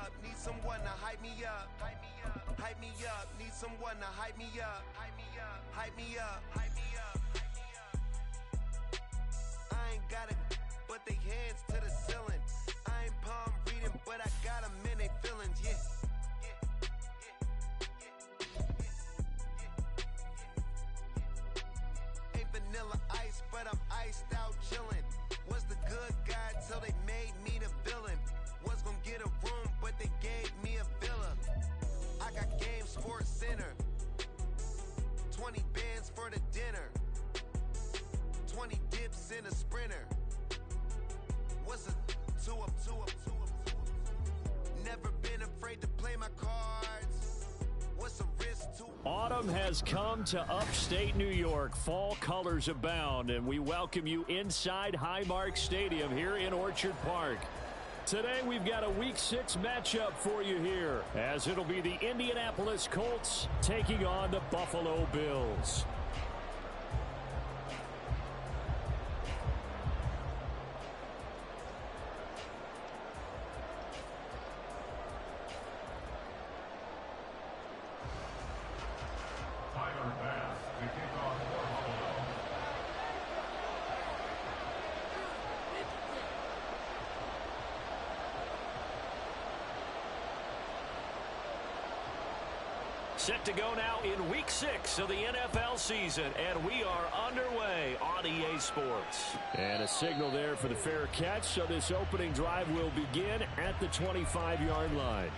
up, need someone to hype me up. Hype me up, hype me up, need someone to hype me up. Hype me up, hype me up, hype me up, hype me up. I ain't got it, but they hands to the ceiling. I ain't palm reading, but I got them in they feelings, yeah. Ain't vanilla ice, but I'm iced out chillin'. Was the good guy till they made me the villain. Was gonna get a room, but they gave me a villa. I got Game Sports Center. 20 bands for the dinner. 20 dips in a sprinter. What's a 2 up, 2 up, 2 up, 2 up? Never been afraid to play my cards. What's a risk to? Autumn has come to upstate New York. Fall colors abound, and we welcome you inside Highmark Stadium here in Orchard Park. Today we've got a Week 6 matchup for you here, as it'll be the Indianapolis Colts taking on the Buffalo Bills. Set to go now in Week 6 of the NFL season, and we are underway on EA Sports. And a signal there for the fair catch, so this opening drive will begin at the 25-yard line.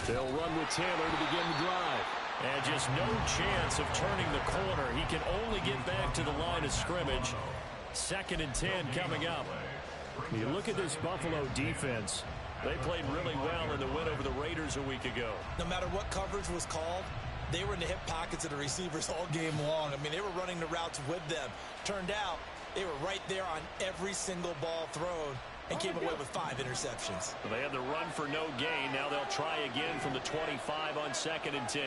They'll run with Taylor to begin the drive. And just no chance of turning the corner. He can only get back to the line of scrimmage. 2nd and 10 coming up. You look at this Buffalo defense. They played really well in the win over the Raiders a week ago. No matter what coverage was called, they were in the hip pockets of the receivers all game long. I mean, they were running the routes with them. Turned out, they were right there on every single ball thrown and came away with 5 interceptions. Well, they had the run for no gain. Now they'll try again from the 25 on 2nd and 10.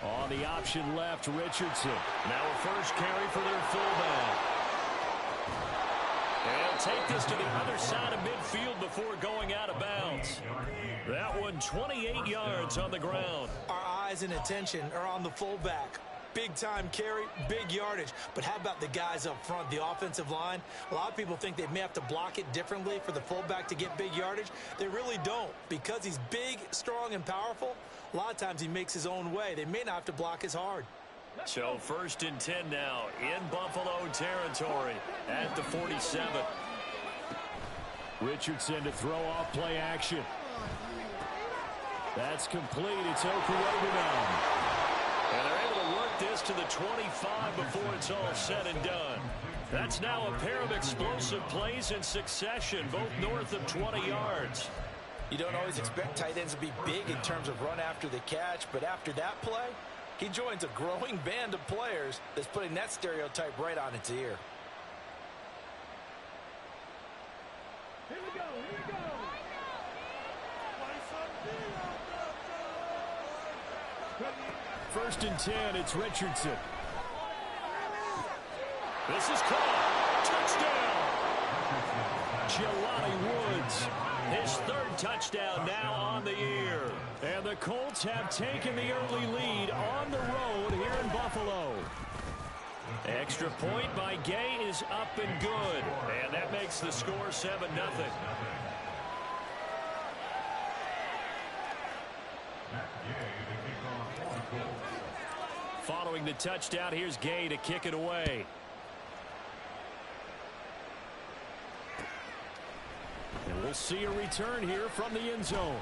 On the option left, Richardson. Now a first carry for their fullback. And take this to the other side of midfield before going out of bounds. That one 28 yards on the ground. Our eyes and attention are on the fullback. Big time carry, big yardage. But how about the guys up front, the offensive line? A lot of people think they may have to block it differently for the fullback to get big yardage. They really don't. Because he's big, strong, and powerful, a lot of times he makes his own way. They may not have to block as hard. So 1st and 10 now in Buffalo territory at the 47. Richardson to throw off play action. That's complete. It's Okuroba now. And they're able to work this to the 25 before it's all said and done. That's now a pair of explosive plays in succession, both north of 20 yards. You don't always expect tight ends to be big in terms of run after the catch, but after that play, he joins a growing band of players that's putting that stereotype right on its ear. Here we go, here we go. 1st and 10, it's Richardson. This is caught. Touchdown. Jelani Woods, his 3rd touchdown now on the year. And the Colts have taken the early lead on the road here in Buffalo. Extra point by Gay is up and good. And that makes the score 7-0. Following the touchdown, here's Gay to kick it away. And We'll see a return here from the end zone.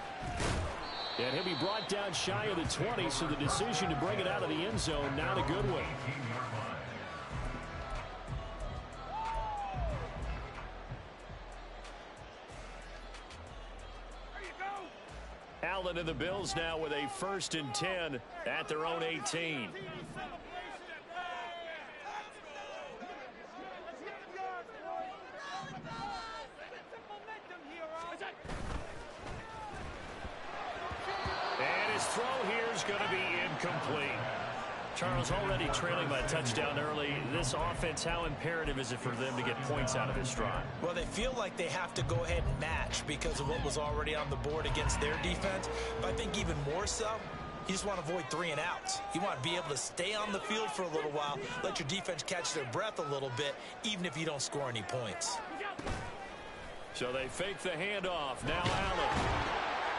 And he'll be brought down shy of the 20, so the decision to bring it out of the end zone, not a good one. Allen and the Bills now with a 1st and 10 at their own 18. And his throw here is going to be incomplete. Charles, already trailing by a touchdown early. This offense, how imperative is it for them to get points out of this drive? Well, they feel like they have to go ahead and match because of what was already on the board against their defense. But I think even more so, you just want to avoid 3 and outs. You want to be able to stay on the field for a little while, let your defense catch their breath a little bit, even if you don't score any points. So they fake the handoff. Now Allen.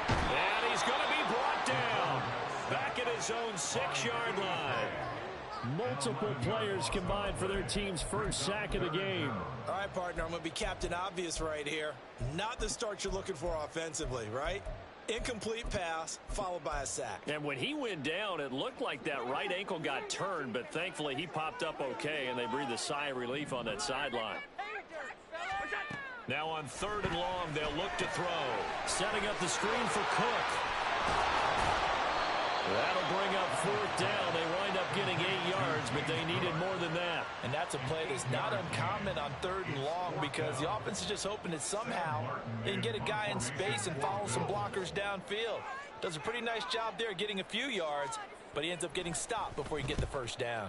And he's going to be brought down. Back at his own 6-yard line. Multiple players combined for their team's first sack of the game. All right, partner, I'm going to be Captain Obvious right here. Not the start you're looking for offensively, right? Incomplete pass, followed by a sack. And when he went down, it looked like that right ankle got turned, but thankfully he popped up okay, and they breathed a sigh of relief on that sideline. Now on 3rd and long, they'll look to throw. Setting up the screen for Cook. That'll bring up 4th down. They wind up getting 8 yards, but they needed more than that. And that's a play that's not uncommon on 3rd and long because the offense is just hoping that somehow they can get a guy in space and follow some blockers downfield. Does a pretty nice job there getting a few yards, but he ends up getting stopped before he can get the 1st down.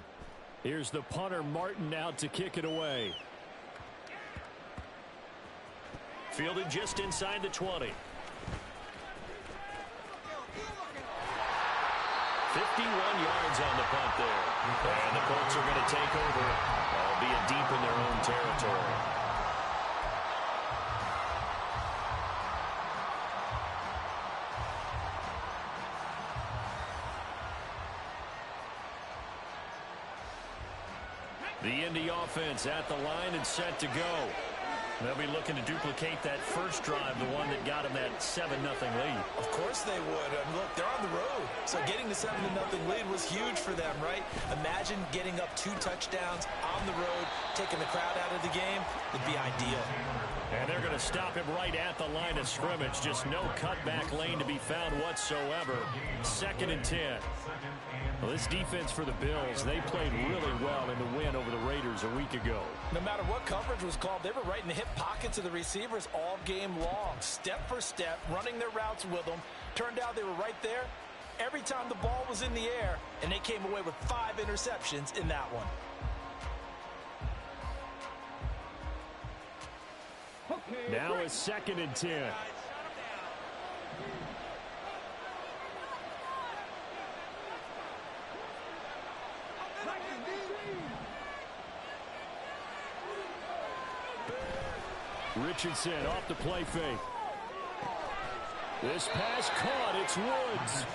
Here's the punter, Martin, out to kick it away. Fielded just inside the 20. 51 yards on the punt there. And the Colts are going to take over, albeit deep in their own territory. The Indy offense at the line and set to go. They'll be looking to duplicate that first drive, the one that got them that 7-0 lead. Of course they would. Look, they're on the road. So getting the 7-0 lead was huge for them, right? Imagine getting up 2 touchdowns on the road, taking the crowd out of the game. Would be ideal. And they're going to stop him right at the line of scrimmage. Just no cutback lane to be found whatsoever. 2nd and 10. Well, this defense for the Bills, they played really well in the win over the Raiders a week ago. No matter what coverage was called, they were right in the hip pockets of the receivers all game long. Step for step, running their routes with them. Turned out they were right there every time the ball was in the air, and they came away with 5 interceptions in that one. Now a 2nd and 10. Richardson off the play fake. This pass caught. It's Woods.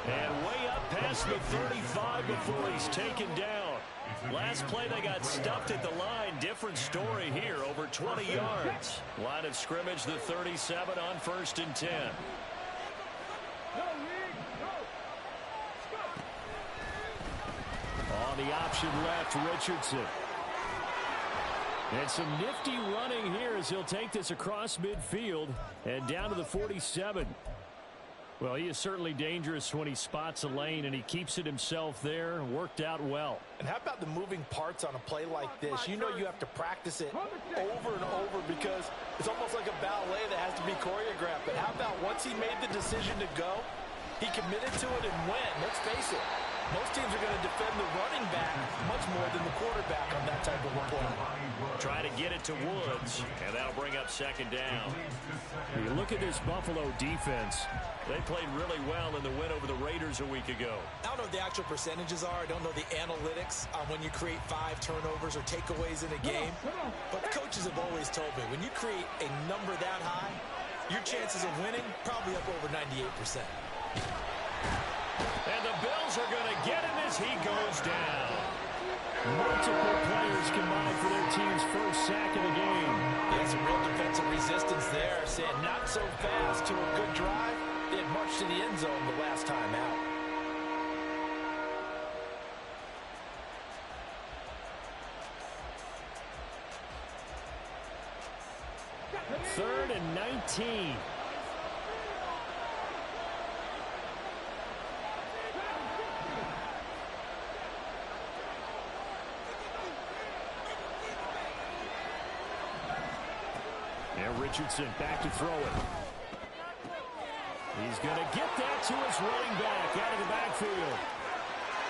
And way up past the 35 before he's taken down. Last play they got stuffed at the line. Different story here. Over 20 yards. Line of scrimmage, the 37 on 1st and 10. On the option left, Richardson. And some nifty running here as he'll take this across midfield and down to the 47. Well, he is certainly dangerous when he spots a lane, and he keeps it himself there. Worked out well. And how about the moving parts on a play like this? You know you have to practice it over and over because it's almost like a ballet that has to be choreographed. But how about once he made the decision to go, he committed to it and went. Let's face it. Most teams are going to defend the running back much more than the quarterback on that type of a play. Try to get it to Woods, and that'll bring up 2nd down. You look at this Buffalo defense. They played really well in the win over the Raiders a week ago. I don't know what the actual percentages are. I don't know the analytics on when you create 5 turnovers or takeaways in a game. But the coaches have always told me, when you create a number that high, your chances of winning probably up over 98%. And the Bills are going to get him as he goes down. Multiple players combined for their team's first sack of the game. Yeah, some real defensive resistance there. Saying not so fast to a good drive. They had marched to the end zone the last time out. Third and 19. And Richardson back to throw it. He's going to get that to his running back out of the backfield.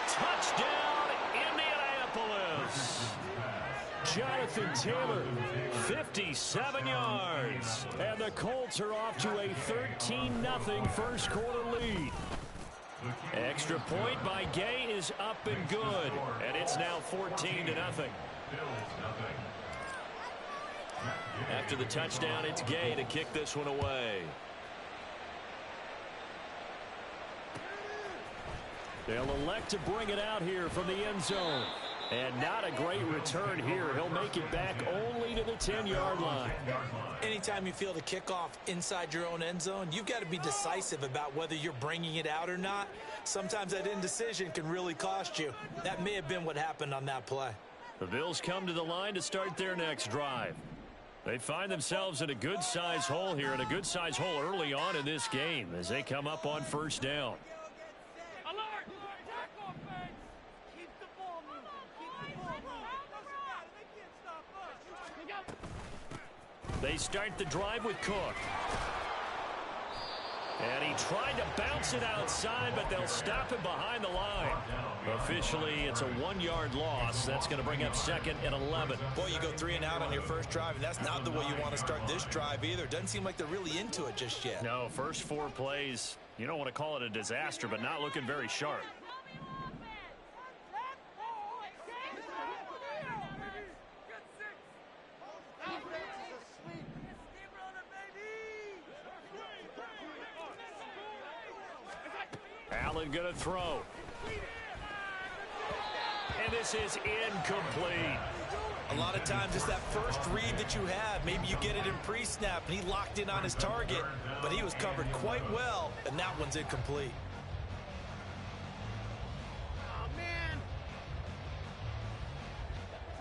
Touchdown, Indianapolis. Jonathan Taylor, 57 yards. And the Colts are off to a 13-0 first quarter lead. Extra point by Gay is up and good. And it's now 14-0. After the touchdown, it's Gay to kick this one away. They'll elect to bring it out here from the end zone. And not a great return here. He'll make it back only to the 10-yard line. Anytime you feel the kickoff inside your own end zone, you've got to be decisive about whether you're bringing it out or not. Sometimes that indecision can really cost you. That may have been what happened on that play. The Bills come to the line to start their next drive. They find themselves in a good-sized hole here, and a good-sized hole early on in this game as they come up on first down. They start the drive with Cook. And he tried to bounce it outside, but they'll stop him behind the line. Officially, it's a 1-yard loss. That's going to bring up 2nd and 11. Boy, you go 3 and out on your first drive, and that's not the way you want to start this drive either. Doesn't seem like they're really into it just yet. No, first 4 plays, you don't want to call it a disaster, but not looking very sharp. Allen going to throw. And this is incomplete. A lot of times it's that first read that you have. Maybe you get it in pre-snap, and he locked in on his target, but he was covered quite well, and that one's incomplete. Oh, man.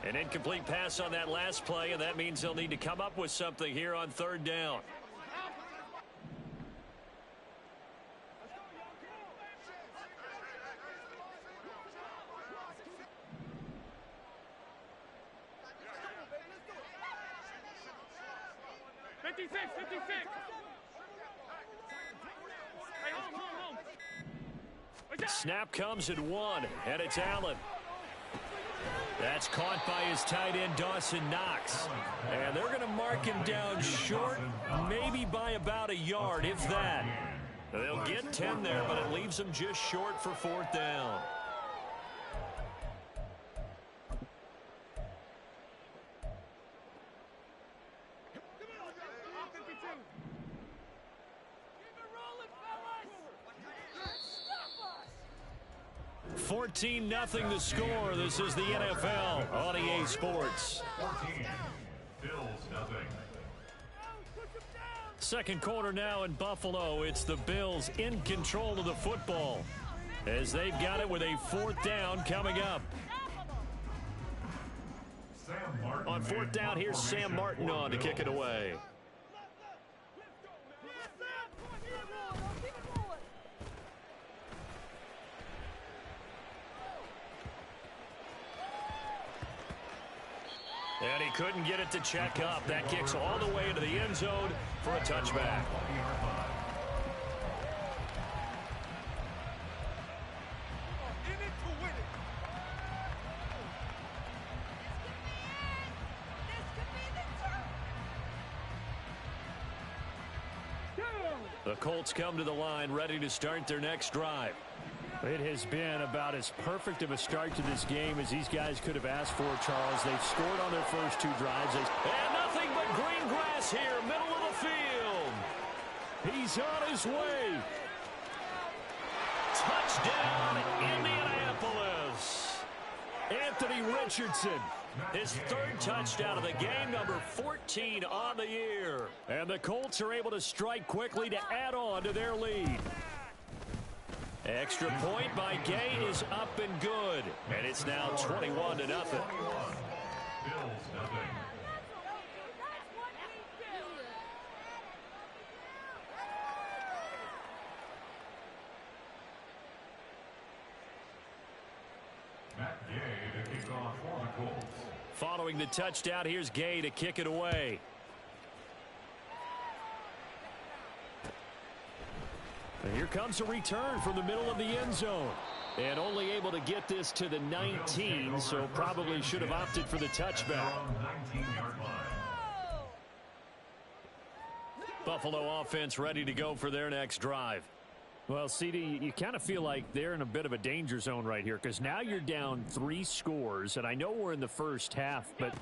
An incomplete pass on that last play, and that means they'll need to come up with something here on 3rd down. Snap comes at 1, and it's Allen. That's caught by his tight end, Dawson Knox. And they're going to mark him down short, maybe by about a yard, if that. They'll get 10 there, but it leaves them just short for 4th down. Fourteen 14-0 the score. This is the NFL on EA Sports. 14. Bills nothing. Second quarter now in Buffalo. It's the Bills in control of the football as they've got it with a 4th down coming up. On 4th down, here's Sam Martin on to kick it away. And he couldn't get it to check up. That kicks all the way into the end zone for a touchback. The Colts come to the line ready to start their next drive. It has been about as perfect of a start to this game as these guys could have asked for, Charles. They've scored on their first 2 drives. And nothing but green grass here, middle of the field. He's on his way. Touchdown, Indianapolis. Anthony Richardson. His third touchdown of the game, number 14 on the year. And the Colts are able to strike quickly to add on to their lead. Extra point by Gay is up and good. And it's now 21-0. Bills nothing. Gay to kick off for the Colts. Following the touchdown, here's Gay to kick it away. And here comes a return from the middle of the end zone. And only able to get this to the 19, so probably should have opted for the touchback. 19-yard line. Buffalo offense ready to go for their next drive. Well, CD, you kind of feel like they're in a bit of a danger zone right here because now you're down 3 scores, and I know we're in the first half, but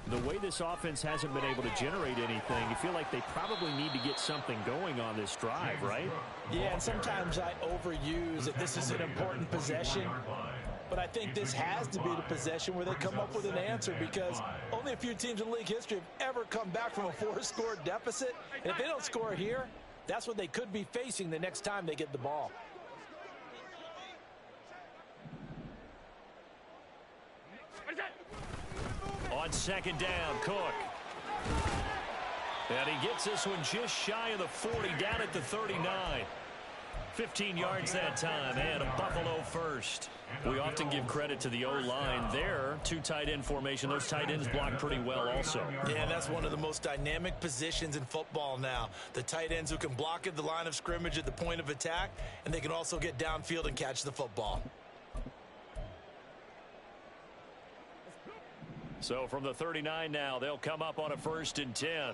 the way this offense hasn't been able to generate anything, you feel like they probably need to get something going on this drive, right? Yeah, and sometimes I overuse that this is an important possession, but I think this has to be the possession where they come up with an answer because only a few teams in league history have ever come back from a 4-score deficit, and if they don't score here, that's what they could be facing the next time they get the ball. On second down, Cook. And he gets this one just shy of the 40, down at the 39. 15 yards that time, and a Buffalo first. We often give credit to the O-line there. 2 tight end formation. Those tight ends block pretty well also. Yeah, that's one of the most dynamic positions in football now. The tight ends who can block at the line of scrimmage at the point of attack, and they can also get downfield and catch the football. So from the 39 now, they'll come up on a 1st and 10.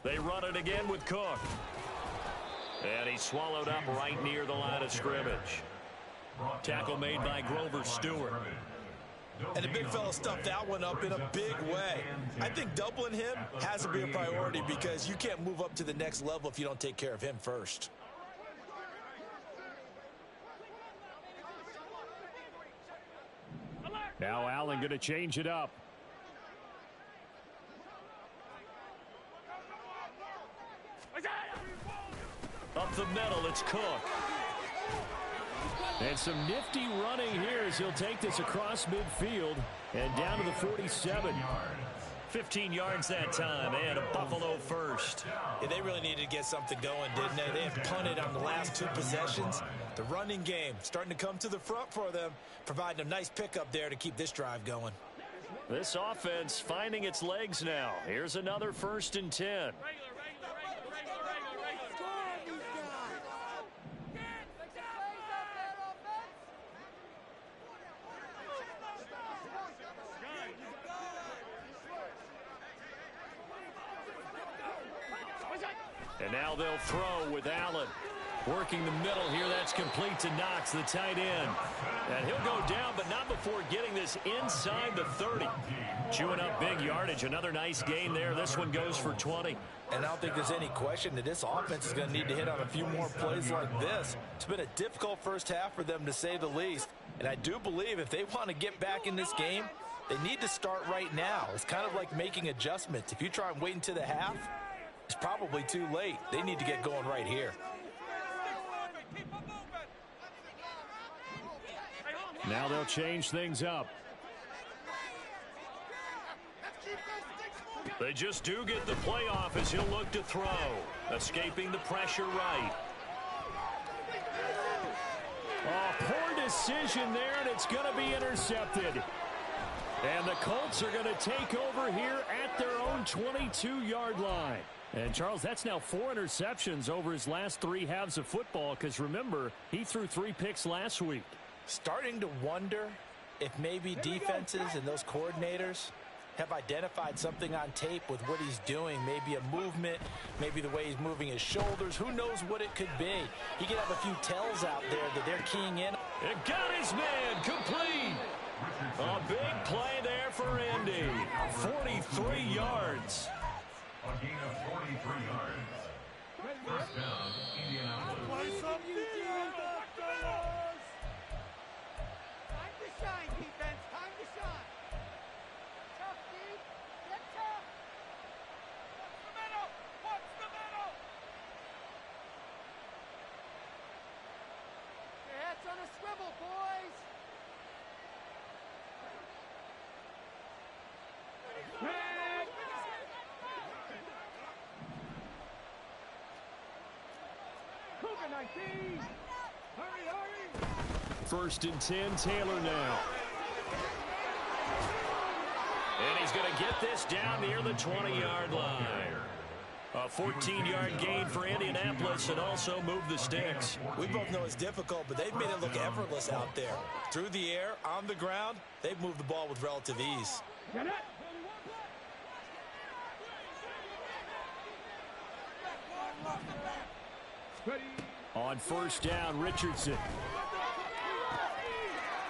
They run it again with Cook. And he's swallowed up right near the line of scrimmage. Tackle made by Grover Stewart. And the big fella stuffed that one up in a big way. I think doubling him has to be a priority because you can't move up to the next level if you don't take care of him first. Now Allen going to change it up. Up the middle, it's Cook. And some nifty running here as he'll take this across midfield and down to the 47. 15 yards that time, and a Buffalo first. Yeah, they really needed to get something going, didn't they? They have punted on the last 2 possessions. The running game starting to come to the front for them, providing a nice pickup there to keep this drive going. This offense finding its legs now. Here's another 1st and 10. And now they'll throw with Allen. Working the middle here, that's complete to Knox, the tight end. And he'll go down, but not before getting this inside the 30. Chewing up big yardage, another nice gain there. This one goes for 20. And I don't think there's any question that this offense is going to need to hit on a few more plays like this. It's been a difficult first half for them, to say the least. And I do believe if they want to get back in this game, they need to start right now. It's kind of like making adjustments. If you try and wait until the half, it's probably too late. They need to get going right here. Now they'll change things up. They just do get the play off as he'll look to throw. Escaping the pressure right. Oh, poor decision there, and it's going to be intercepted. And the Colts are going to take over here at their own 22-yard line. And, Charles, that's now 4 interceptions over his last 3 halves of football because, remember, he threw 3 picks last week. Starting to wonder if maybe defenses and those coordinators have identified something on tape with what he's doing. Maybe a movement, maybe the way he's moving his shoulders. Who knows what it could be? He could have a few tells out there that they're keying in. It got his man complete. A big play there for Indy. 43 yards. A gain of 43 yards. First down, Indianapolis. Play some defense, fellas! Time to shine, defense. Time to shine. Tough, D. Get tough. Watch the middle. Watch the middle. Your head's on a swivel, boys. Cougar 19. Hurry, hurry. First and 10, Taylor now. And he's going to get this down near the 20-yard line. A 14-yard gain for Indianapolis and also move the sticks. We both know it's difficult, but they've made it look effortless out there. Through the air, on the ground, they've moved the ball with relative ease. Get it. On first down, Richardson.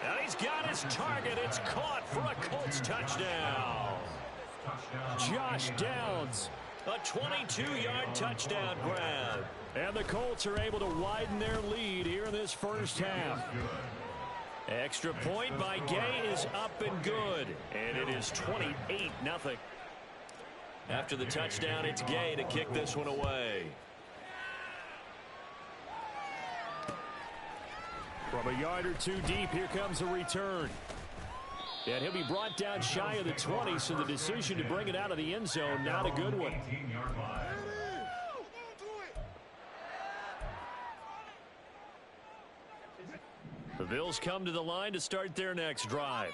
And he's got his target. It's caught for a Colts touchdown. Josh Downs, a 22-yard touchdown grab. And the Colts are able to widen their lead here in this first half. Extra point by Gay is up and good. And it is 28-0. After the touchdown, it's Gay to kick this one away. From a yard or two deep, here comes a return. And he'll be brought down shy of the 20, so the decision to bring it out of the end zone, not a good one. 18-yard line. The Bills come to the line to start their next drive.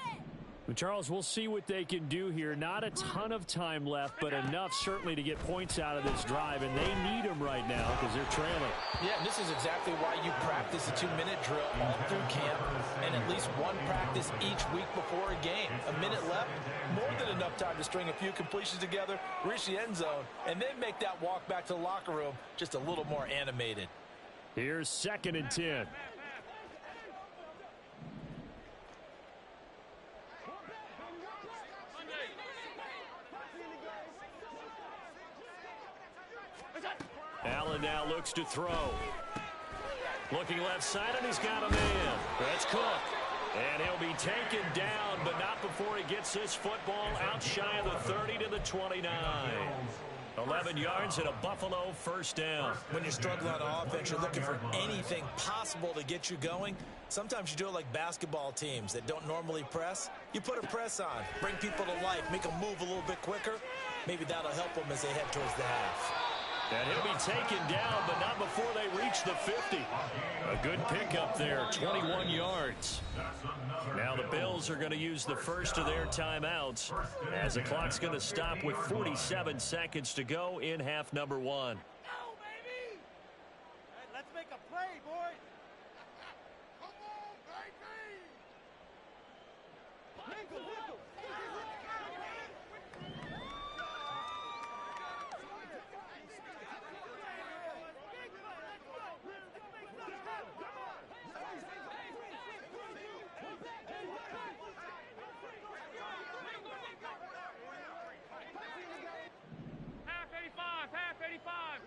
But Charles, we'll see what they can do here. Not a ton of time left, but enough certainly to get points out of this drive, and they need them right now because they're trailing. Yeah, and this is exactly why you practice a 2-minute drill all through camp and at least one practice each week before a game. A minute left, more than enough time to string a few completions together, reach the end zone, and then make that walk back to the locker room just a little more animated. Here's second and 10. Allen now looks to throw. Looking left side, and he's got a man. That's Cook. And he'll be taken down, but not before he gets this football out shy of the 30 to the 29. 11 yards and a Buffalo first down. When you're struggling on offense, you're looking for anything possible to get you going. Sometimes you do it like basketball teams that don't normally press. You put a press on, bring people to life, make them move a little bit quicker. Maybe that'll help them as they head towards the half. And he'll be taken down, but not before they reach the 50. A good pickup there, 21 yards. Now the Bills are going to use the first of their timeouts as the clock's going to stop with 47 seconds to go in half number one. Go, baby! Hey, let's make a play, boys! Come on, baby! Half 85!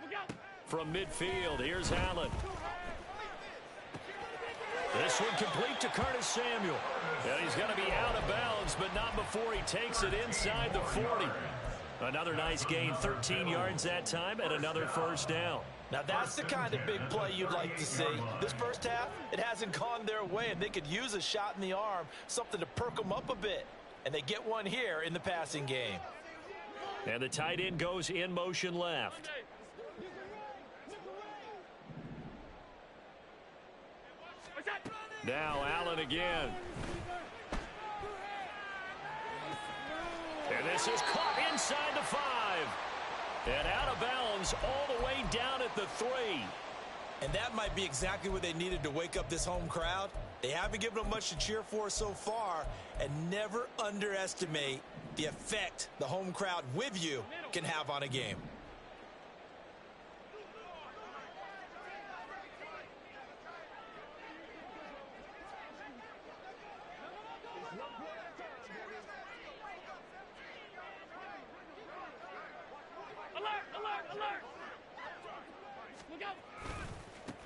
Look out! From midfield, here's Allen. This one complete to Curtis Samuel. And he's going to be out of bounds, but not before he takes it inside the 40. Another nice gain, 13 yards that time, and another first down. Now that's the kind of big play you'd like to see. This first half, it hasn't gone their way, and they could use a shot in the arm, something to perk them up a bit. And they get one here in the passing game. And the tight end goes in motion left. Now Allen again. And this is caught inside the 5. And out of bounds all the way down at the 3. And that might be exactly what they needed to wake up this home crowd. They haven't given them much to cheer for so far, and never underestimate the effect the home crowd with you can have on a game.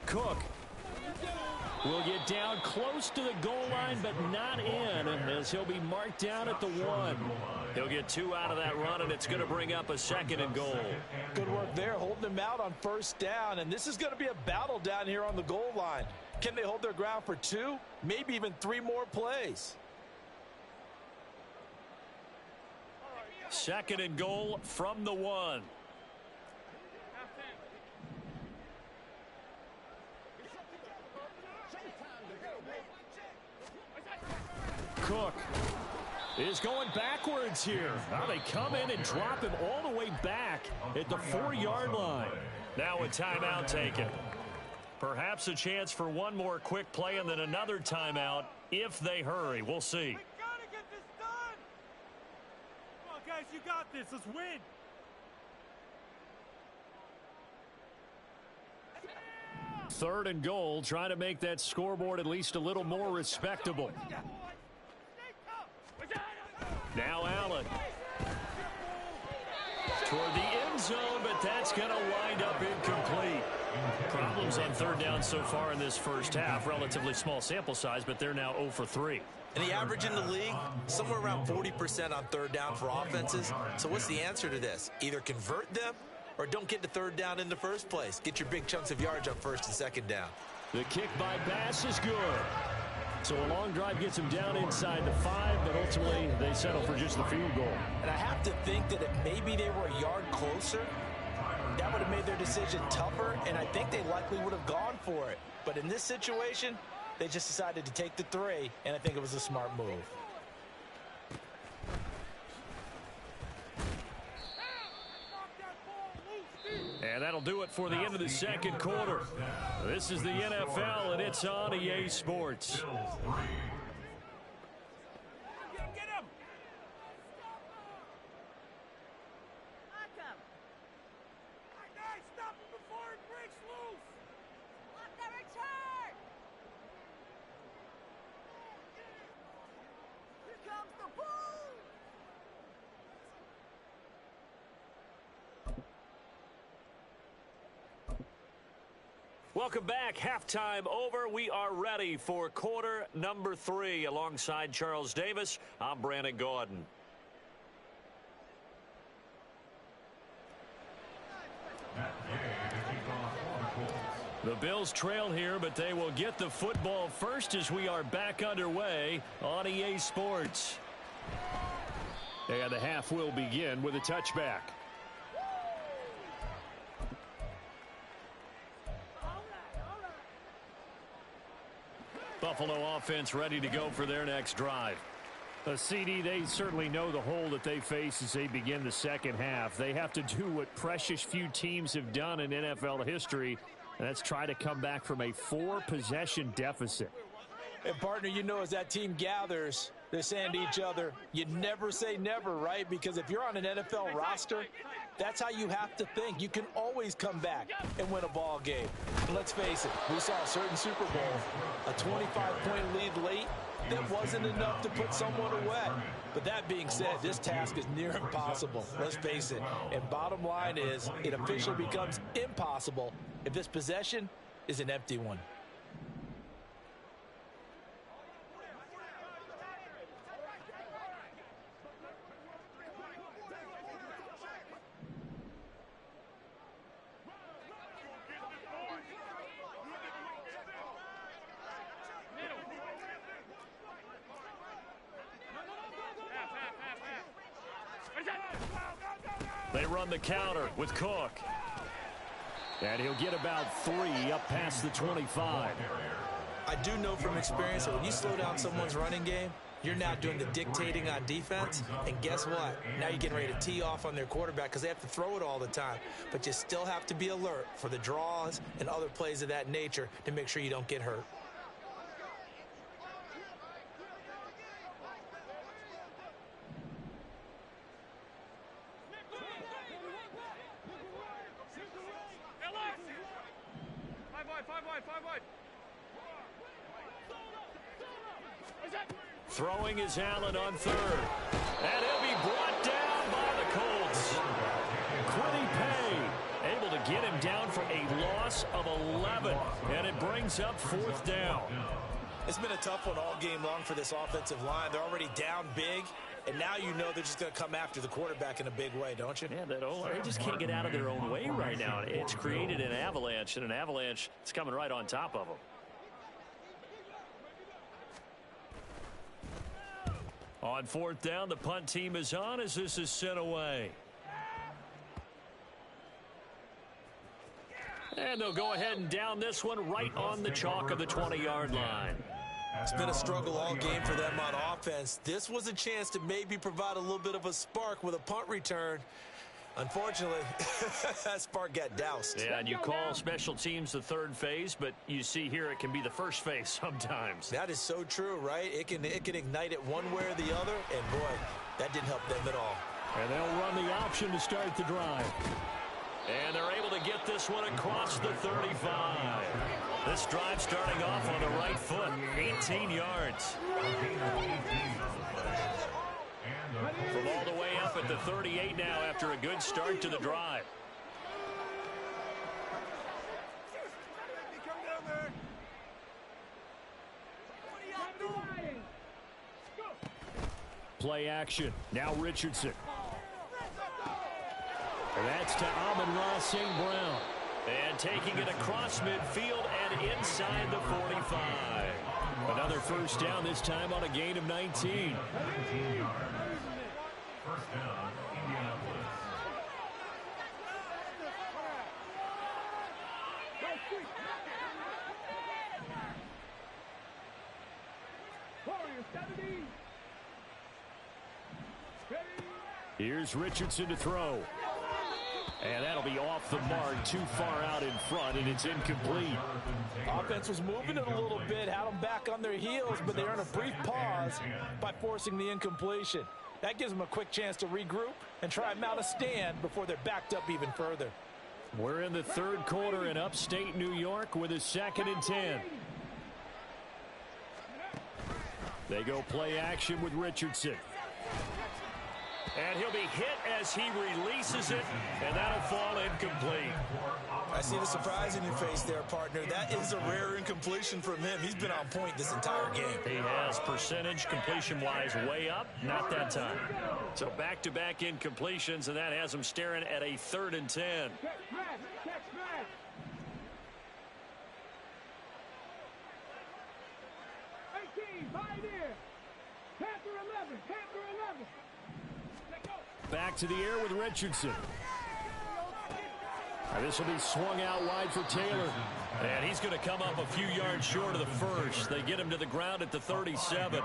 Cook will get down close to the goal line, but not in, as he'll be marked down at the 1. He'll get 2 out of that run, and it's going to bring up a 2nd and goal. Good work there, holding him out on 1st down, and this is going to be a battle down here on the goal line. Can they hold their ground for 2, maybe even 3 more plays? 2nd and goal from the 1. Cook is going backwards here. Now they come in and drop him all the way back at the 4-yard line. Now a timeout taken. Perhaps a chance for one more quick play and then another timeout if they hurry. We'll see. We gotta get this done! Come on, guys, you got this. Let's win! Third and goal, trying to make that scoreboard at least a little more respectable. Now Allen toward the end zone, but that's going to wind up incomplete. Problems on 3rd down so far in this first half. Relatively small sample size, but they're now 0 for 3. And the average in the league, somewhere around 40% on 3rd down for offenses. So what's the answer to this? Either convert them or don't get to 3rd down in the first place. Get your big chunks of yards on 1st and 2nd down. The kick by Bass is good. So a long drive gets him down inside the 5, but ultimately they settle for just the field goal. And I have to think that if maybe they were a yard closer, that would have made their decision tougher, and I think they likely would have gone for it. But in this situation, they just decided to take the 3, and I think it was a smart move. And that'll do it for the end of the 2nd quarter. This is the NFL, and it's on EA Sports. Get him! Nice, stop him before it breaks loose! Block the return! Here comes the boom! Welcome back. Halftime over. We are ready for quarter number 3. Alongside Charles Davis, I'm Brandon Gordon. The Bills trail here, but they will get the football first as we are back underway on EA Sports. And the half will begin with a touchback. Buffalo offense ready to go for their next drive. CD, they certainly know the hole that they face as they begin the second half. They have to do what precious few teams have done in NFL history, and that's try to come back from a 4-possession deficit. And, partner, you know as that team gathers, they're saying to each other, you never say never, right? Because if you're on an NFL roster, that's how you have to think. You can always come back and win a ball game. And let's face it, we saw a certain Super Bowl, a 25-point lead late, that wasn't enough to put someone away. But that being said, this task is near impossible. Let's face it. And bottom line is, it officially becomes impossible if this possession is an empty one. They run the counter with Cook. And he'll get about 3 up past the 25. I do know from experience that when you slow down someone's running game, you're now doing the dictating on defense. And guess what? Now you're getting ready to tee off on their quarterback because they have to throw it all the time. But you still have to be alert for the draws and other plays of that nature to make sure you don't get hurt. Throwing is Allen on 3rd. And he'll be brought down by the Colts. Quiddy brings up fourth down. It's been a tough one all game long for this offensive line. They're already down big, and now you know they're just going to come after the quarterback in a big way, don't you? Yeah, they just can't get out of their own way right now. It's created an avalanche, and an avalanche is coming right on top of them. On fourth down, the punt team is on as this is sent away. And they'll go ahead and down this one right on the chalk of the 20-yard line. It's been a struggle all game for them on offense. This was a chance to maybe provide a little bit of a spark with a punt return. Unfortunately, that spark got doused. Yeah, and you call special teams the third phase, but you see here it can be the first phase sometimes. That is so true, right? It can ignite it one way or the other, and boy, that didn't help them at all. And they'll run the option to start the drive. And they're able to get this one across the 35. This drive starting off on the right foot, 18 yards. From all the way up at the 38 now after a good start to the drive. Play action. Now Richardson. And that's to Amon-Ra St. Brown. And taking it across midfield and inside the 45. Another first down, this time on a gain of 19. 19 yards. First down, Indianapolis. Here's Richardson to throw. And that'll be off the mark, too far out in front, and it's incomplete. Offense was moving it a little bit, had them back on their heels, but they earned a brief pause by forcing the incompletion. That gives them a quick chance to regroup and try and mount a stand before they're backed up even further. We're in the third quarter in upstate New York with a 2nd and 10. They go play action with Richardson. And he'll be hit as he releases it, and that'll fall incomplete. I see the surprise in your face there, partner. That is a rare incompletion from him. He's been on point this entire game. He has. Percentage completion-wise way up, not that time. So back-to-back incompletions, and that has him staring at a 3rd and 10. Back to the air with Richardson. And this will be swung out wide for Taylor. And he's going to come up a few yards short of the first. They get him to the ground at the 37.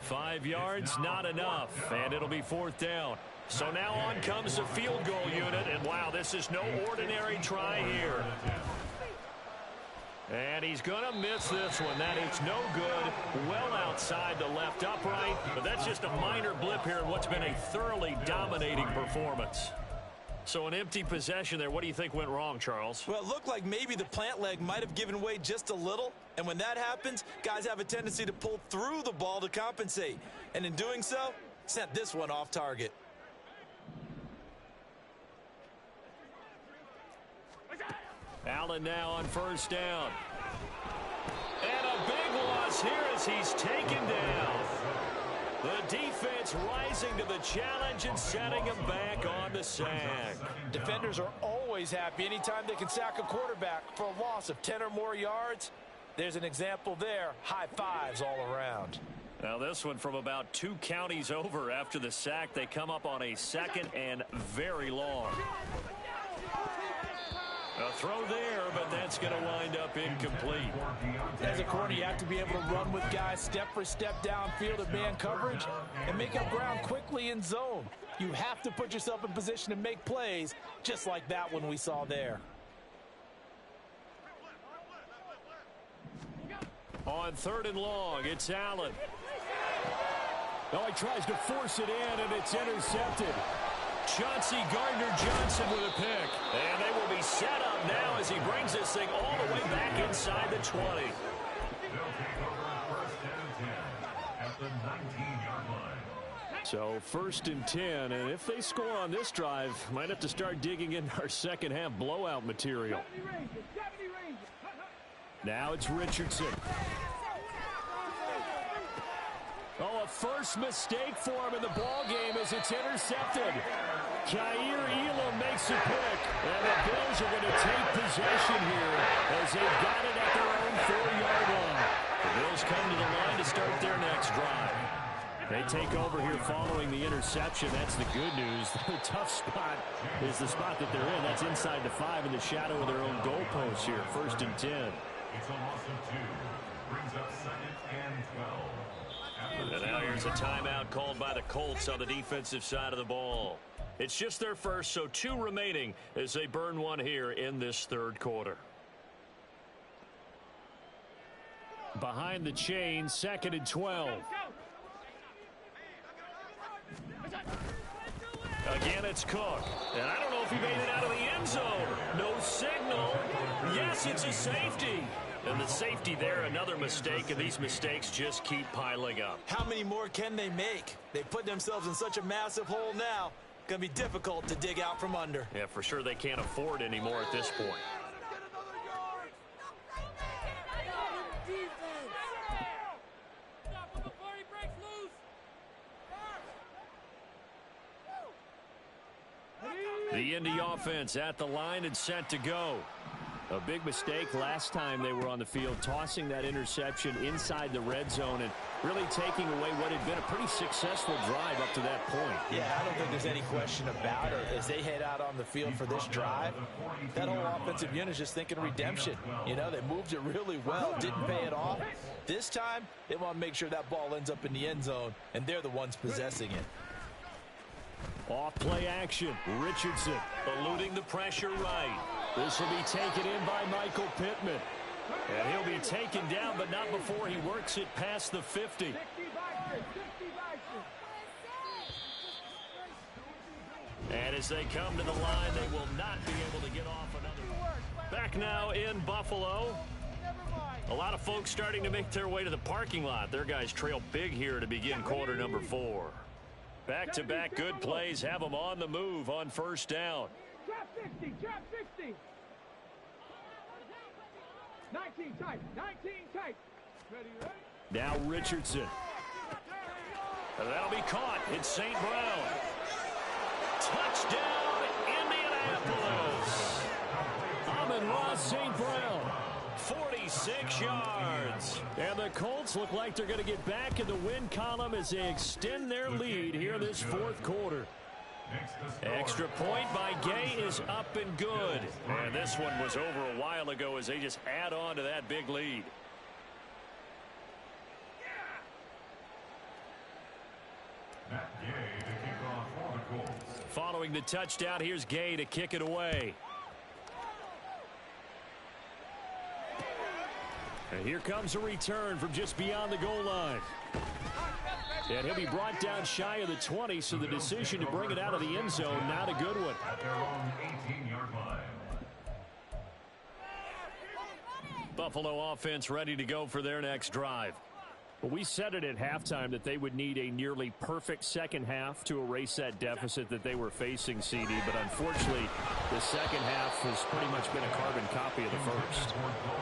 5 yards, not enough. And it'll be 4th down. So now on comes the field goal unit. And wow, this is no ordinary try here. And he's going to miss this one. That is no good. Well outside the left upright. But that's just a minor blip here in what's been a thoroughly dominating performance. So an empty possession there. What do you think went wrong, Charles? Well, it looked like maybe the plant leg might have given way just a little. And when that happens, guys have a tendency to pull through the ball to compensate. And in doing so, sent this one off target. Allen now on first down. And a big loss here as he's taken down. The defense rising to the challenge and setting him back on the sack. Defenders are always happy anytime they can sack a quarterback for a loss of 10 or more yards. There's an example there. High fives all around. Now this one from about 2 counties over after the sack. They come up on a 2nd and very long. A throw there, but that's going to wind up incomplete. As a corner, you have to be able to run with guys step for step downfield of man coverage and make up ground quickly in zone. You have to put yourself in position to make plays, just like that one we saw there. On 3rd and long, it's Allen. Oh, he tries to force it in, and it's intercepted. Chauncey Gardner-Johnson with a pick. And they will be set up now as he brings this thing all the way back inside the 20. They'll take over 1st and 10 at the 19-yard line. So 1st and 10, and if they score on this drive, might have to start digging in our second half blowout material. Now it's Richardson. Oh, a first mistake for him in the ball game as it's intercepted. Kaiir Elam makes a pick, and the Bills are going to take possession here as they've got it at their own 4-yard line. The Bills come to the line to start their next drive. They take over here following the interception. That's the good news. The tough spot is the spot that they're in. That's inside the 5 in the shadow of their own goalpost here. 1st and 10. It's a loss of 2. Brings up 2nd and 12. And now here's a timeout called by the Colts on the defensive side of the ball. It's just their first, so 2 remaining as they burn one here in this 3rd quarter. Behind the chain, 2nd and 12. Again, it's Cook. And I don't know if he made it out of the end zone. No signal. Yes, it's a safety. And the safety there, another mistake, and these mistakes just keep piling up. How many more can they make? They put themselves in such a massive hole now. Going to be difficult to dig out from under. Yeah, for sure they can't afford anymore at this point. The Indy offense at the line and set to go. A big mistake last time they were on the field, tossing that interception inside the red zone and really taking away what had been a pretty successful drive up to that point. Yeah, I don't think there's any question about it. As they head out on the field for this drive, that whole offensive unit is just thinking redemption. You know, they moved it really well, didn't pay it off. This time, they want to make sure that ball ends up in the end zone, and they're the ones possessing it. Off play action. Richardson eluding the pressure right. This will be taken in by Michael Pittman. And he'll be taken down, but not before he works it past the 50. And as they come to the line, they will not be able to get off another. Back now in Buffalo. A lot of folks starting to make their way to the parking lot. Their guys trail big here to begin quarter number 4. Back-to-back good plays have them on the move on 1st down. Trap 50, trap 50. 19 tight, 19 tight. Ready, ready? Now Richardson. And that'll be caught. It's St. Brown. Touchdown, Indianapolis. Amon-Ra St. Brown. 46 yards. And the Colts look like they're going to get back in the win column as they extend their lead here this 4th quarter. Extra point by Gay is up and good. And this one was over a while ago as they just add on to that big lead. Following the touchdown, here's Gay to kick it away. And here comes a return from just beyond the goal line. And he'll be brought down shy of the 20, so the decision to bring it out of the end zone, not a good one. At their own 18-yard line. Buffalo offense ready to go for their next drive. Well, we said it at halftime that they would need a nearly perfect second half to erase that deficit that they were facing, CD. But unfortunately, the second half has pretty much been a carbon copy of the first.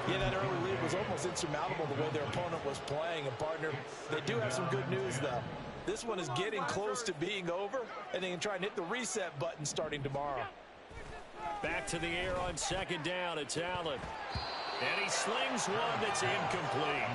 Yeah, that early lead was almost insurmountable the way their opponent was playing. And, partner, they do have some good news, though. This one is getting close to being over, and they can try and hit the reset button starting tomorrow. Back to the air on 2nd down. It's Allen. And he slings one that's incomplete.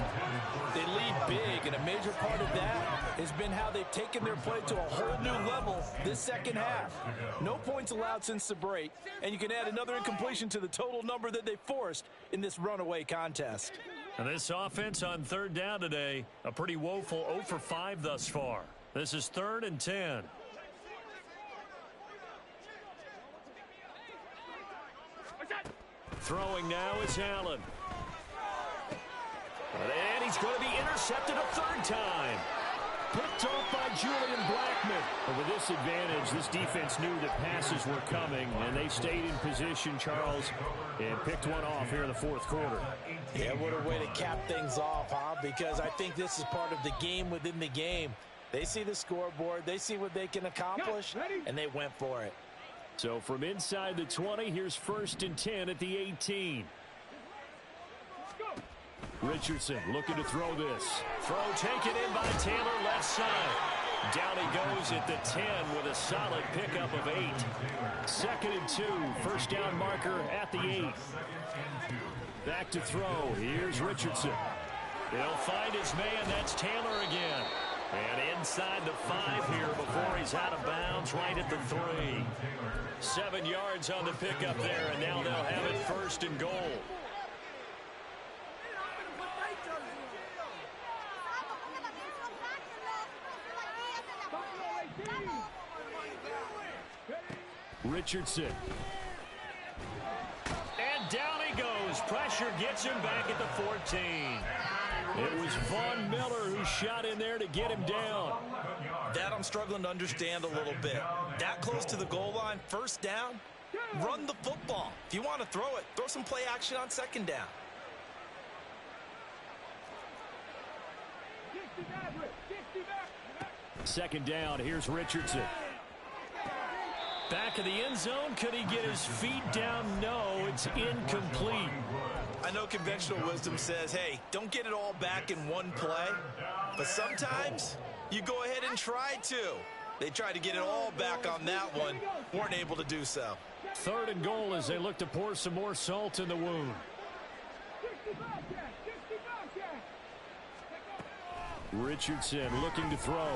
They lead big, and a major part of that has been how they've taken their play to a whole new level this second half. No points allowed since the break, and you can add another incompletion to the total number that they forced in this runaway contest. And this offense on 3rd down today, a pretty woeful 0 for 5 thus far. This is 3rd and 10. Throwing now is Allen. And he's going to be intercepted a 3rd time. Picked off by Julian Blackmon. And with this advantage, this defense knew that passes were coming, and they stayed in position, Charles, and picked one off here in the 4th quarter. Yeah, what a way to cap things off, huh? Because I think this is part of the game within the game. They see the scoreboard, they see what they can accomplish, and they went for it. So from inside the 20, here's 1st and 10 at the 18. Richardson looking to throw this. Throw taken in by Taylor, left side. Down he goes at the 10 with a solid pickup of 8. 2nd and 2. First down marker at the 8. Back to throw. Here's Richardson. He'll find his man. That's Taylor again. And inside the 5 here before he's out of bounds right at the 3. 7 yards on the pickup there, and now they'll have it 1st and goal. Richardson. And down he goes. Pressure gets him back at the 14. It was Von Miller who shot in there to get him down. That I'm struggling to understand a little bit. That close to the goal line, 1st down, run the football. If you want to throw it, throw some play action on 2nd down. Second down, here's Richardson. Back of the end zone, could he get his feet down? No, it's incomplete. I know conventional wisdom says, hey, don't get it all back in one play. But sometimes you go ahead and try to. They tried to get it all back on that one. Weren't able to do so. 3rd and goal as they look to pour some more salt in the wound. Richardson looking to throw.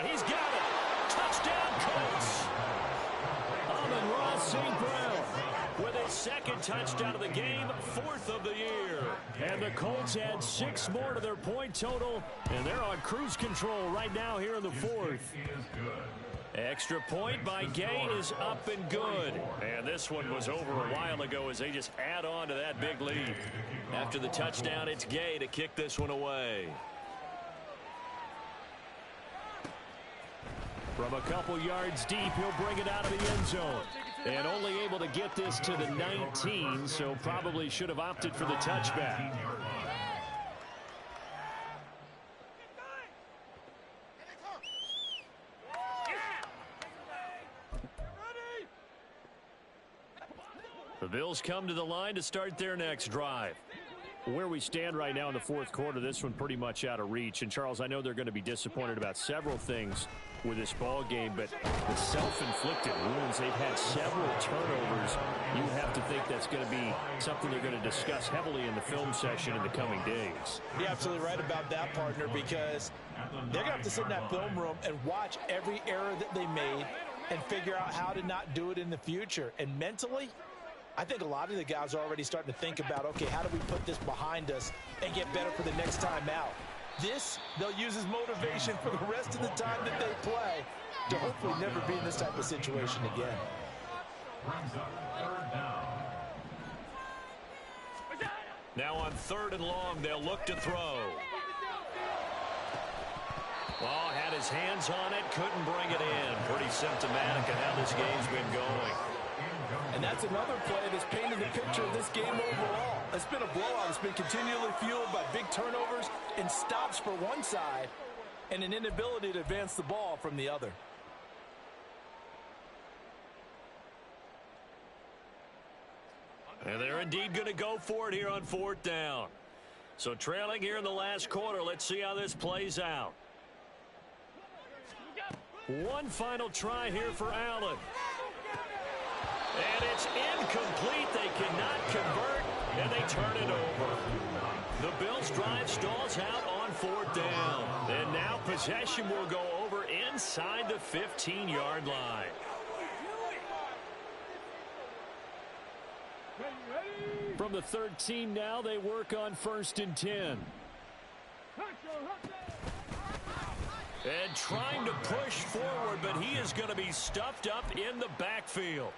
He's got it. Touchdown, Colts. Amon-Ra St. Brown with his 2nd touchdown of the game, 4th of the year. And the Colts add 6 more to their point total, and they're on cruise control right now here in the 4th. Extra point by Gay is up and good. And this one was over a while ago as they just add on to that big lead. After the touchdown, it's Gay to kick this one away. From a couple yards deep, he'll bring it out of the end zone. And only able to get this to the 19, so probably should have opted for the touchback. The Bills come to the line to start their next drive. Where we stand right now in the 4th quarter, this one pretty much out of reach. And, Charles, I know they're going to be disappointed about several things with this ball game, but the self-inflicted wounds, they've had several turnovers. You have to think that's going to be something they're going to discuss heavily in the film session in the coming days. You're absolutely right about that, partner, because they're going to have to sit in that film room and watch every error that they made and figure out how to not do it in the future. And mentally, I think a lot of the guys are already starting to think about, okay, how do we put this behind us and get better for the next time out? This, they'll use as motivation for the rest of the time that they play to hopefully never be in this type of situation again. Now on 3rd and long, they'll look to throw. Oh, had his hands on it, couldn't bring it in. Pretty symptomatic of how this game's been going. And that's another play that's painted the picture of this game overall. It's been a blowout. It's been continually fueled by big turnovers and stops for one side and an inability to advance the ball from the other. And they're indeed going to go for it here on 4th down. So trailing here in the last quarter, let's see how this plays out. One final try here for Allen. And it's incomplete. They cannot convert, and they turn it over. The Bills' drive stalls out on 4th down. And now possession will go over inside the 15-yard line. From the 13 now, they work on 1st and 10. And trying to push forward, but he is going to be stuffed up in the backfield.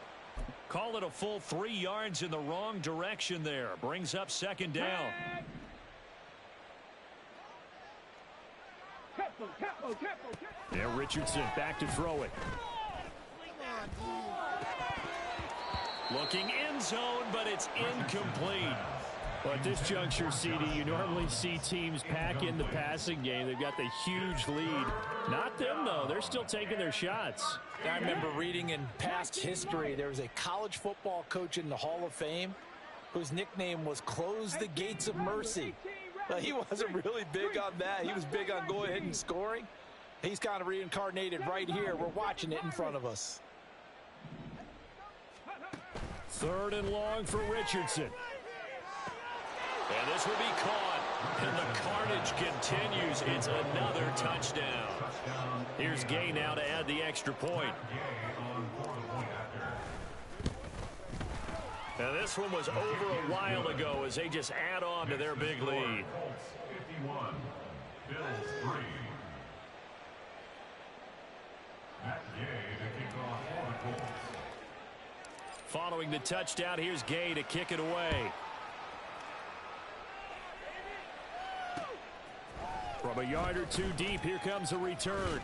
Call it a full 3 yards in the wrong direction there. Brings up 2nd down. Yeah, Richardson back to throw it. Looking end zone, but it's incomplete. Well, at this juncture, CD, you normally see teams pack in the passing game. They've got the huge lead. Not them, though. They're still taking their shots. I remember reading in past history, there was a college football coach in the Hall of Fame whose nickname was Close the Gates of Mercy. He wasn't really big on that. He was big on going ahead and scoring. He's kind of reincarnated right here. We're watching it in front of us. 3rd and long for Richardson. And this will be caught. And the carnage continues. It's another touchdown. Here's Gay now to add the extra point. Now this one was over a while ago as they just add on to their big lead. 51, Bills 3. Matt Gay to kick off for the Colts. Following the touchdown, here's Gay to kick it away. From a yard or two deep, here comes a return.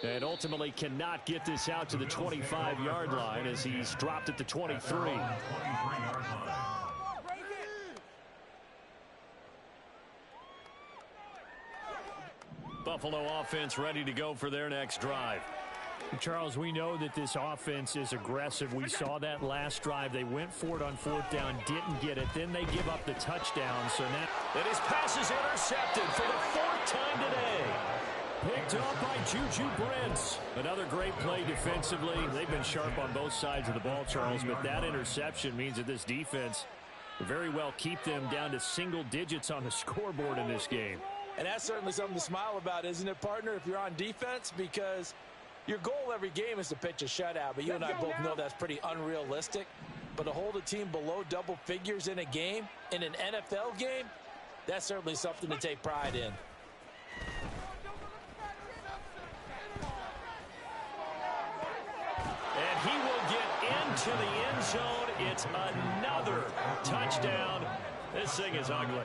And ultimately cannot get this out to the 25-yard line as he's dropped at the 23. Buffalo offense ready to go for their next drive. Charles, we know that this offense is aggressive. We saw that last drive. They went for it on 4th down, didn't get it. Then they give up the touchdown. So now... And his pass is intercepted for the 4th time today. Picked up by Juju Brents. Another great play defensively. They've been sharp on both sides of the ball, Charles, but that interception means that this defense will very well keep them down to single digits on the scoreboard in this game. And that's certainly something to smile about, isn't it, partner, if you're on defense? Because your goal every game is to pitch a shutout, but you and I both know that's pretty unrealistic. But to hold a team below double figures in a game, in an NFL game, that's certainly something to take pride in. And he will get into the end zone. It's another touchdown. This thing is ugly.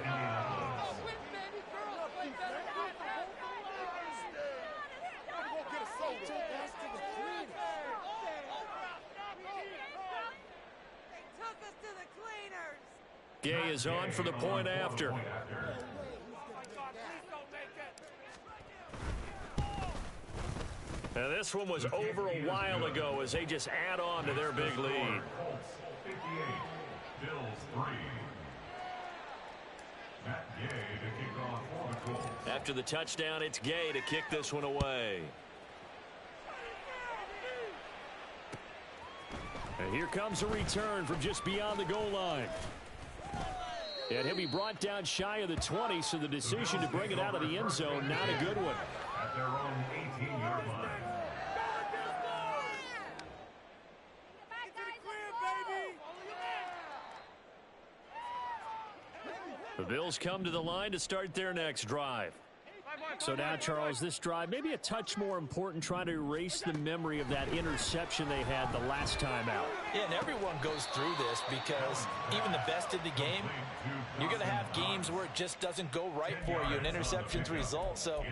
Gay is on for the point after. Now this one was over a while ago as they just add on to their big lead. 58, Bills 3. Matt Gay to kick off for the Colts. After the touchdown, it's Gay to kick this one away. And here comes a return from just beyond the goal line. And he'll be brought down shy of the 20, so the decision to bring it out of the end zone, not a good one. At their own 18-yard line. The Bills come to the line to start their next drive. So now, Charles, this drive maybe a touch more important, trying to erase the memory of that interception they had the last time out. Yeah, and everyone goes through this because even the best in the game, you're going to have games where it just doesn't go right for you, and interceptions result. So,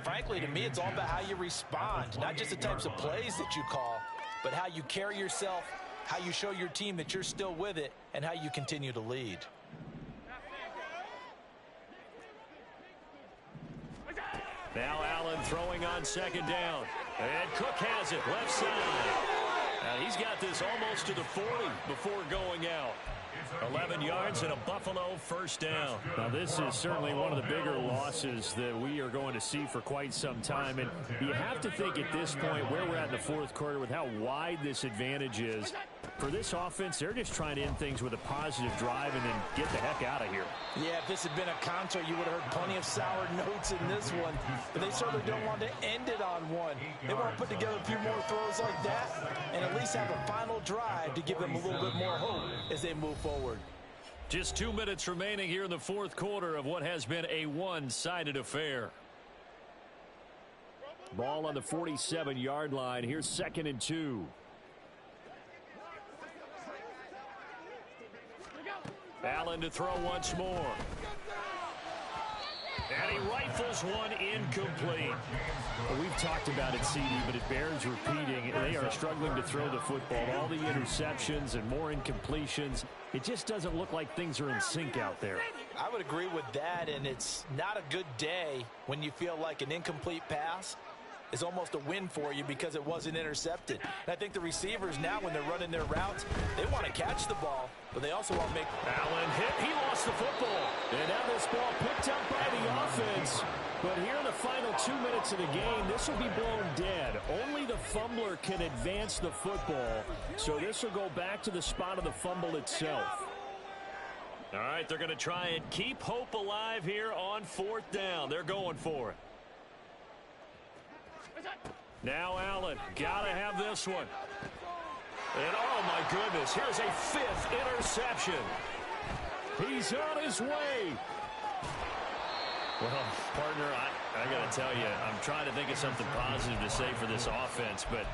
frankly, to me, it's all about how you respond, not just the types of plays that you call, but how you carry yourself, how you show your team that you're still with it, and how you continue to lead. Now Allen throwing on 2nd down. And Cook has it left side. And he's got this almost to the 40 before going out. 11 yards and a Buffalo 1st down. Now this is certainly one of the bigger losses that we are going to see for quite some time. And you have to think at this point where we're at in the 4th quarter with how wide this advantage is. For this offense, they're just trying to end things with a positive drive and then get the heck out of here. Yeah, if this had been a concert, you would have heard plenty of sour notes in this one. But they certainly don't want to end it on one. They want to put together a few more throws like that and at least have a final drive to give them a little bit more hope as they move forward. Just 2 minutes remaining here in the 4th quarter of what has been a one-sided affair. Ball on the 47-yard line. Here's 2nd and 2. Allen to throw once more. And he rifles one incomplete. Well, we've talked about it, CD, but it bears repeating. They are struggling to throw the football. All the interceptions and more incompletions. It just doesn't look like things are in sync out there. I would agree with that, and it's not a good day when you feel like an incomplete pass is almost a win for you because it wasn't intercepted. And I think the receivers now, when they're running their routes, they want to catch the ball, but they also want to make... Allen hit. He lost the football. And now this ball picked up by the offense. But here in the final 2 minutes of the game, this will be blown dead. Only the fumbler can advance the football. So this will go back to the spot of the fumble itself. All right, they're going to try and keep hope alive here on 4th down. They're going for it. Now Allen, got to have this one. And oh my goodness, here's a 5th interception. He's on his way. Well, partner, I got to tell you, I'm trying to think of something positive to say for this offense, but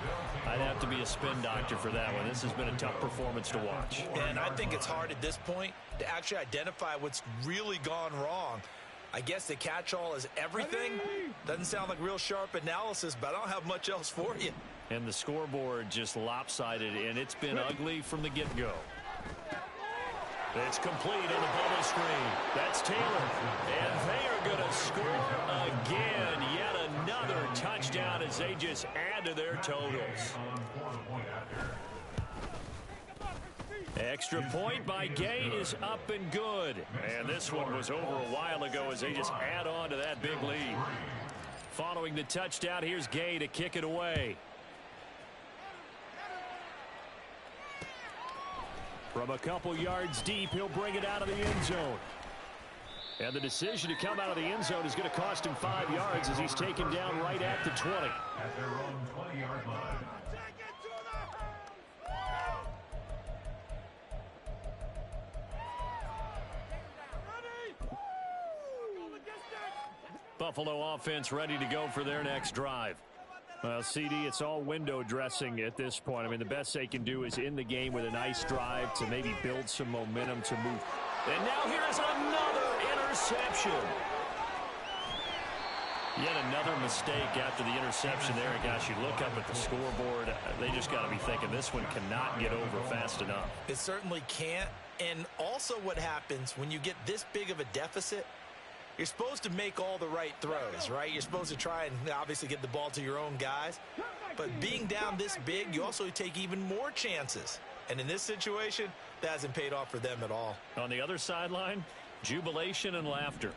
I'd have to be a spin doctor for that one. This has been a tough performance to watch. And I think it's hard at this point to actually identify what's really gone wrong. I guess the catch-all is everything. Doesn't sound like real sharp analysis, but I don't have much else for you. And the scoreboard just lopsided, and it's been ugly from the get-go. It's complete on the bubble screen. That's Taylor. And they are going to score again. Yet another touchdown as they just add to their totals. Extra point by Gay is up and good. And this one was over a while ago as they just add on to that big lead. Following the touchdown, here's Gay to kick it away. From a couple yards deep, he'll bring it out of the end zone. And the decision to come out of the end zone is going to cost him 5 yards as he's taken down right at the 20. At their own 20-yard line. Buffalo offense ready to go for their next drive. Well, CD, it's all window dressing at this point. I mean, the best they can do is end the game with a nice drive to maybe build some momentum to move. And now here's another interception. Yet another mistake after the interception there. And gosh, you look up at the scoreboard, they just got to be thinking this one cannot get over fast enough. It certainly can't. And also what happens when you get this big of a deficit, you're supposed to make all the right throws, right? You're supposed to try and obviously get the ball to your own guys. But being down this big, you also take even more chances. And in this situation, that hasn't paid off for them at all. On the other sideline, jubilation and laughter.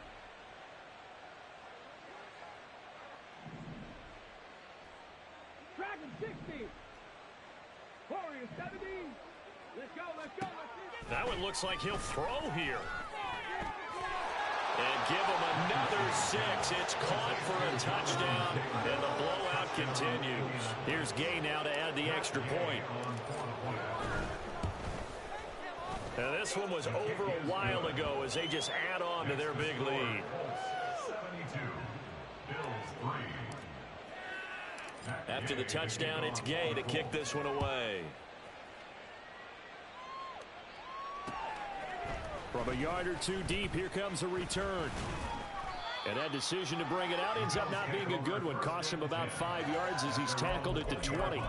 Dragon 60. Warriors 70. Let's go, let's go, let's go. That one looks like he'll throw here. And give him another 6. It's caught for a touchdown, and the blowout continues. Here's Gay now to add the extra point. Now this one was over a while ago as they just add on to their big lead. 72. Bills 3. After the touchdown, it's Gay to kick this one away. From a yard or two deep, here comes a return. And that decision to bring it out ends up not being a good one. Cost him about 5 yards as he's tackled at the 20.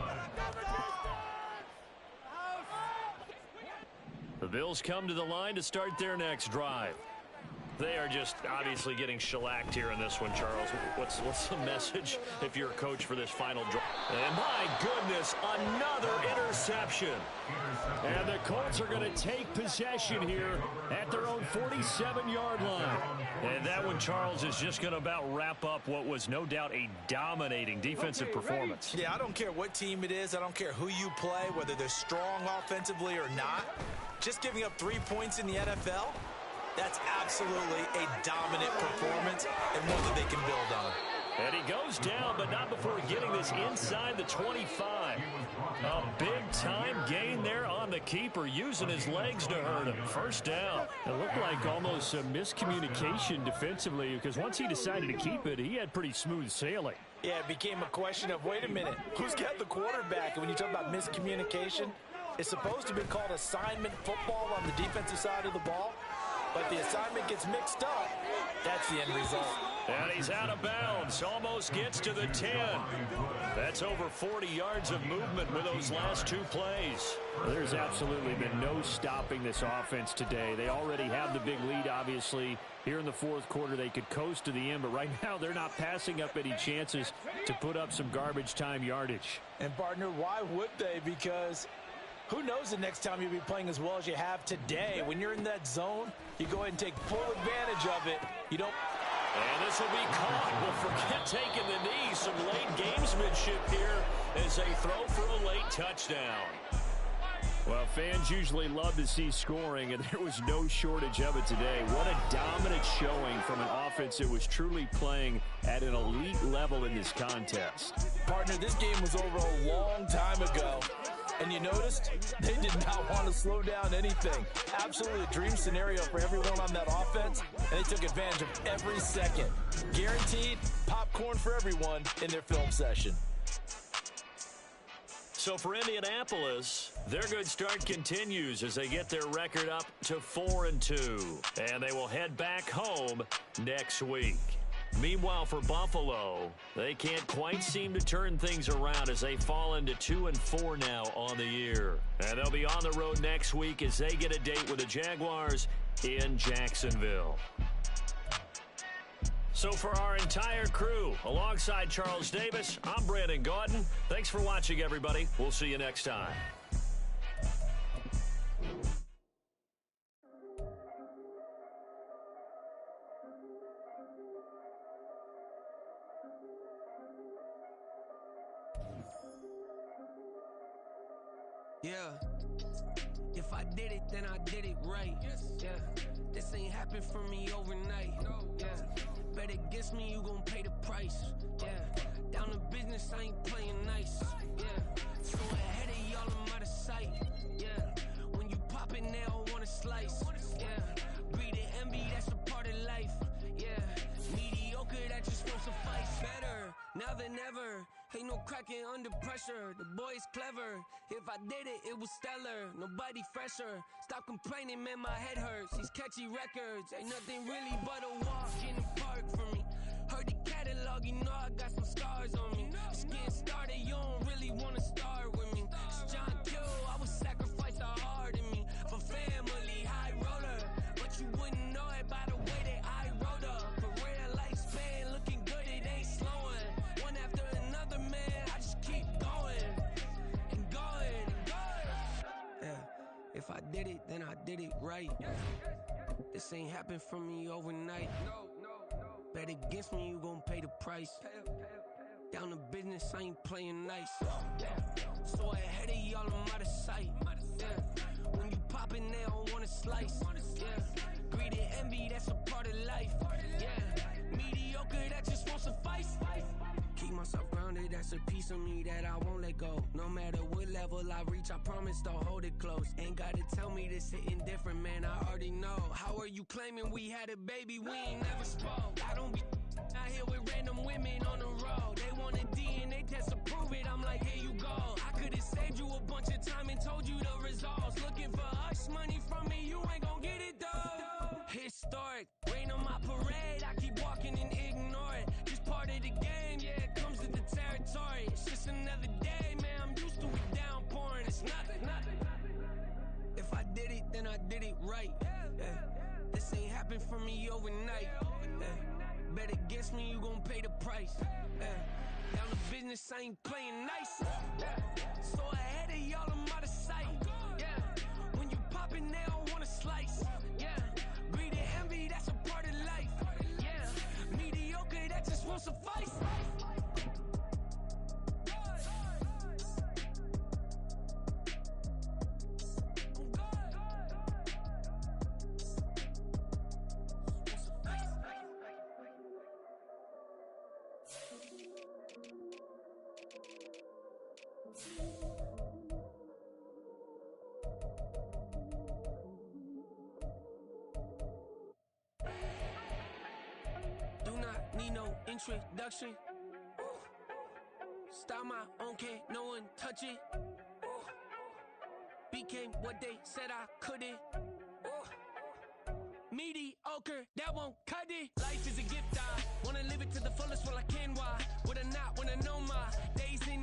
The Bills come to the line to start their next drive. They are just obviously getting shellacked here in this one, Charles. What's the message if you're a coach for this final drive? And my goodness, another interception. And the Colts are going to take possession here at their own 47-yard line. And that one, Charles, is just going to about wrap up what was no doubt a dominating defensive performance. Yeah, I don't care what team it is. I don't care who you play, whether they're strong offensively or not. Just giving up 3 points in the NFL, that's absolutely a dominant performance and one that they can build on. And he goes down, but not before getting this inside the 25. A big-time gain there on the keeper, using his legs to hurt him. First down. It looked like almost a miscommunication defensively, because once he decided to keep it, he had pretty smooth sailing. Yeah, it became a question of, wait a minute, who's got the quarterback? And when you talk about miscommunication, it's supposed to be called assignment football on the defensive side of the ball. but the assignment gets mixed up. That's the end result. And he's out of bounds. Almost gets to the 10. That's over 40 yards of movement with those last two plays. There's absolutely been no stopping this offense today. They already have the big lead, obviously. Here in the fourth quarter, they could coast to the end, but right now they're not passing up any chances to put up some garbage time yardage. And, partner, why would they? Because who knows the next time you'll be playing as well as you have today. When you're in that zone, you go ahead and take full advantage of it. You don't... And this will be caught. Well, forget taking the knee. Some late gamesmanship here as they throw for a late touchdown. Well, fans usually love to see scoring, and there was no shortage of it today. What a dominant showing from an offense that was truly playing at an elite level in this contest. Partner, this game was over a long time ago. And you noticed they did not want to slow down anything. Absolutely a dream scenario for everyone on that offense, and they took advantage of every second. Guaranteed popcorn for everyone in their film session. So for Indianapolis, their good start continues as they get their record up to 4-2. And they will head back home next week. Meanwhile, for Buffalo, they can't quite seem to turn things around as they fall into 2-4 now on the year. And they'll be on the road next week as they get a date with the Jaguars in Jacksonville. So for our entire crew, alongside Charles Davis, I'm Brandon Gaudin. Thanks for watching, everybody. We'll see you next time. Yeah, if I did it, then I did it right. Yeah, this ain't happened for me overnight. Yeah, bet against me, you gon' pay the price. Yeah, down to business, I ain't playing nice. Yeah, so ahead of y'all, I'm out of sight. Yeah, when you pop it, they don't wanna slice. Yeah, greed and envy, that's a part of life. Yeah, mediocre, that just won't suffice. Better now than ever. Ain't no cracking under pressure, the boy's clever. If I did it, it was stellar, nobody fresher. Stop complaining, man, my head hurts. These catchy records, ain't nothing really but a walk in the park for me. Heard the catalog, you know I got some scars on me. Just getting started, you don't really wanna start with me. It's John Kill, I would sacrifice a heart in me. For family, high roller, but you wouldn't know it by the way that I wrote up. For real lifespan, looking good, it ain't slowing. One after another, man, I just keep going and going and going. Yeah, if I did it, then I did it right. This ain't happened for me overnight. Bet against me, you gon' pay the price. Down to business, I ain't playing nice. So ahead of y'all, I'm out of sight. Yeah, when you poppin', they don't wanna slice. Yeah, greed and envy, that's a part of life. Yeah, mediocre, that just won't suffice. Keep myself grounded, that's a piece of me that I won't let go. No matter what level I reach, I promise to hold it close. Ain't gotta tell me this hitting different, man, I already know. How are you claiming we had a baby, we ain't never spoke? I don't be out here with random women on the road. They want a DNA test to prove it, I'm like, here you go. I could've saved you a bunch of time and told you the results. Looking for hush money from me, you ain't gon' get it though. Historic, rain on my parade, I keep walking and ignore it. Just part of the game, yeah, it comes with the territory. It's just another day, man, I'm used to it downpouring. It's nothing. If I did it, then I did it right. Yeah. This ain't happened for me overnight. Yeah. Bet against me, you gon' pay the price. Yeah. Down to business, I ain't playing nice. Yeah. So ahead of y'all, I'm out of sight. Yeah. When you poppin', they don't wanna slice. Yeah. Greed and envy, that's a part of life. Yeah. Mediocre, that just won't suffice. Do not need no introduction. Style my own, can't no one touch it. Became what they said I couldn't. Me mediocre, that won't cut it. Life is a gift, I wanna live it to the fullest while I can. Why would I not wanna know my days in